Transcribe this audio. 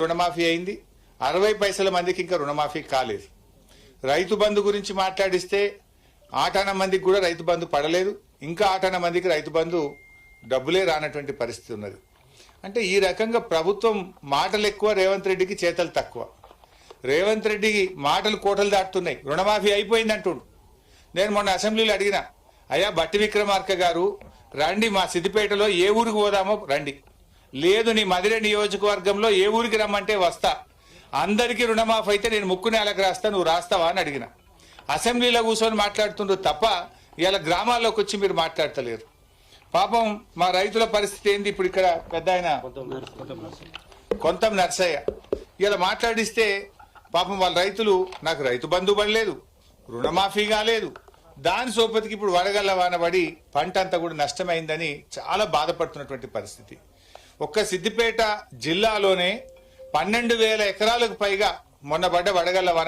రుణమాఫీ అయింది, 60 పైసల మందికి ఇంకా రుణమాఫీ కాలేదు. రైతు బంధు గురించి మాట్లాడిస్తే ఆటాన మందికి కూడా రైతు బంధు పడలేదు, ఇంకా ఆటాన మందికి రైతు బంధు డబ్బులే రానటువంటి పరిస్థితి ఉన్నది. అంటే ఈ రకంగా ప్రభుత్వం మాటలు ఎక్కువ, రేవంత్ రెడ్డికి చేతలు తక్కువ. రేవంత్ రెడ్డికి మాటలు కోటలు దాటుతున్నాయి. రుణమాఫీ అయిపోయింది అంటుండు. నేను మొన్న అసెంబ్లీలో అడిగిన, అయ్యా బట్టి విక్రమార్క గారు రండి, మా సిద్దిపేటలో ఏ ఊరికి పోదామో రండి, లేదు నీ మదిర నియోజకవర్గంలో ఏ ఊరికి రమ్మంటే వస్తా, అందరికీ రుణమాఫీ అయితే నేను ముక్కు నేలకు రాస్తా, నువ్వు రాస్తావా అని అడిగిన. అసెంబ్లీలో కూర్చొని మాట్లాడుతుండ్రు తప్ప ఇలా గ్రామాల్లోకి వచ్చి మీరు మాట్లాడతలేరు. పాపం మా రైతుల పరిస్థితి ఏంది? ఇప్పుడు ఇక్కడ పెద్ద ఆయన కొంతం నర్సయ్య ఇలా మాట్లాడిస్తే పాపం వాళ్ళ రైతులు, నాకు రైతు బంధు పడలేదు, రుణమాఫీ కాలేదు, దాని సోపతికి ఇప్పుడు వడగళ్ళ వానబడి పంట అంతా కూడా నష్టమైందని చాలా బాధపడుతున్నటువంటి పరిస్థితి. ఒక్క సిద్దిపేట జిల్లాలోనే 12,000 ఎకరాలకు పైగా మొన్న పడ్డ వడగళ్ల వానకు